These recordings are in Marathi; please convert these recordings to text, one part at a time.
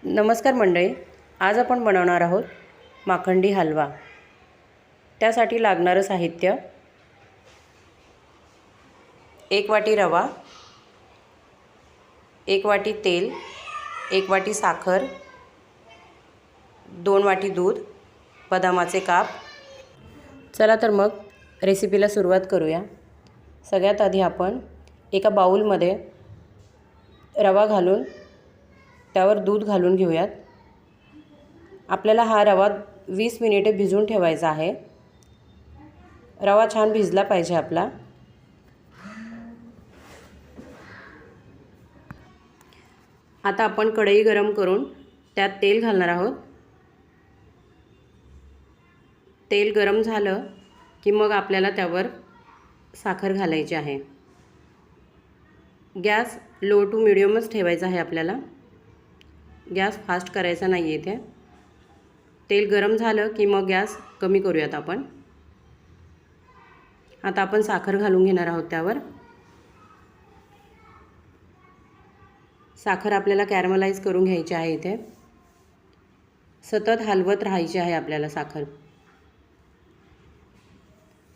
नमस्कार मंडळी, आज आपण बनवणार आहोत माखंडी हलवा। त्यासाठी लागणारं साहित्य: 1 वाटी रवा, 1 वाटी तेल, 1 वाटी साखर, 2 वाटी दूध, बदामाचे काप। चला तर मग रेसिपीला सुरुवात करूया। सगळ्यात आधी आपण एका बाउलमध्ये रवा घालून त्यावर दूध घालून घेऊयात। आपल्याला हा रवा 20 मिनिटे भिजवून ठेवायचा आहे। रवा छान भिजला पाहिजे आपला। आता आपण कढई गरम करून त्यात तेल घालणार आहोत। तेल गरम झालं की मग आपल्याला त्यावर साखर घालायची आहे। गॅस लो टू मीडियमच ठेवायचा आहे आपल्याला, गॅस फास्ट करायचा नाही आहे इथे। तेल गरम झालं की मग गॅस कमी करूयात आपण। आता आपण साखर घालून घेणार आहोत त्यावर। साखर आपल्याला कॅरमलाइज करून घ्यायची आहे इथे। सतत हलवत राहायची आहे आपल्याला साखर।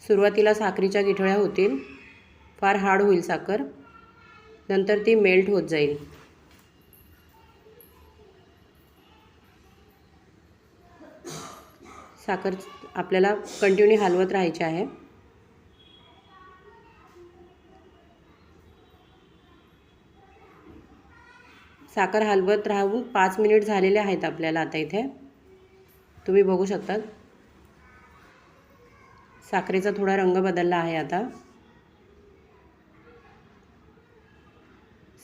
सुरुवातीला साखरीच्या गिठळ्या होतील, फार हार्ड होईल साखर, नंतर ती मेल्ट होत जाईल। साखर आपल्याला कंटिन्यू हलवत राहायची आहे। साखर हलवत राहून 5 मिनिट झालेले आहेत आपल्याला। आता इथे तुम्ही बघू शकता साखरेचा थोडा रंग बदलला आहे। आता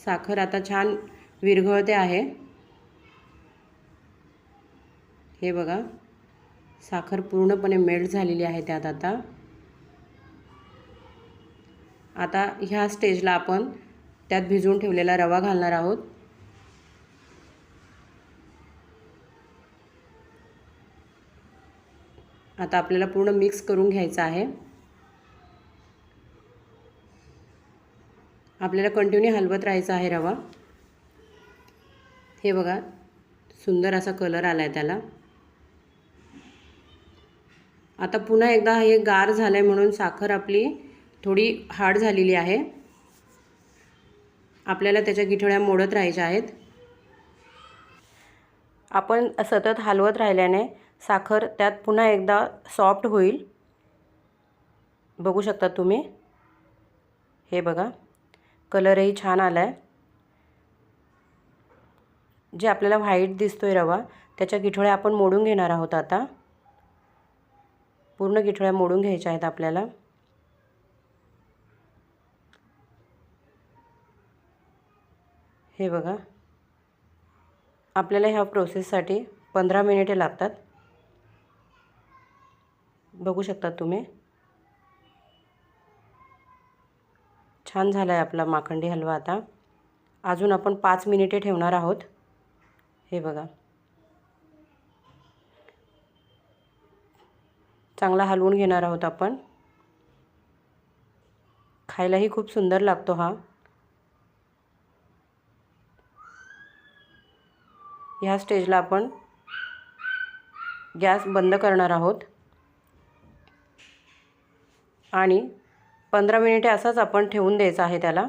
साखर आता छान विरघळते आहे। हे बघा, साखर पूर्णपणे मेल्ट झालेली आहे त्यात। आता ह्या स्टेजला आपण त्यात भिजवून ठेवलेला रवा घालणार आहोत। आता आपल्याला पूर्ण मिक्स करून घ्यायचं आहे। आपल्याला कंटिन्यू हलवत राहायचं आहे रवा। हे बघा, सुंदर असा कलर आलाय त्याला। आता पुन्हा एकदा हे गार झालंय म्हणून साखर आपली थोडी हार्ड झालेली आहे। आपल्याला त्याच्या गिठळ्या मोडत राहायच्या आहेत। आपण सतत हलवत राहिल्याने साखर त्यात पुन्हा एकदा सॉफ्ट होईल। बघू शकता तुम्ही, हे बघा, कलरही छान आलाय। जे आपल्याला व्हाईट दिसतोय रवा, त्याच्या गिठळ्या आपण मोडून घेणार आहोत। आता पूर्ण गिठळ्या मोडून घ्यायच्या आहेत आपल्याला। हे बघा, आपल्याला ह्या प्रोसेससाठी 15 मिनिटे लागतात। बघू शकता तुम्ही, छान झालाय आपला माखंडी हलवा। आता अजून आपण 5 मिनिटे ठेवणार आहोत। हे बघा, चांगला हलवून घेणार आहोत आपण। खायलाही खूप सुंदर लागतो हा। ह्या स्टेजला आपण गॅस बंद करणार आहोत आणि 15 मिनिटे असाच आपण ठेवून द्यायचं आहे त्याला।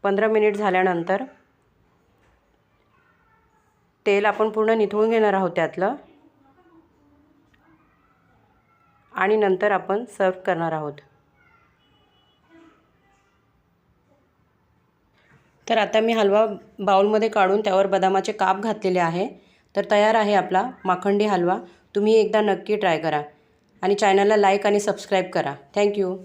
15 मिनिट झाल्यानंतर तेल आपण पूर्ण निथळून घेणार आहोत त्यातलं, आणि नंतर आपण सर्व करणार आहोत। तर आता मी हलवा बाउलमध्ये काढून त्यावर बदामाचे काप घातलेले आहे। तर तयार आहे आपला माखंडी हलवा। तुम्ही एकदा नक्की ट्राय करा आणि चॅनलला लाईक आणि सबस्क्राईब करा। थँक्यू।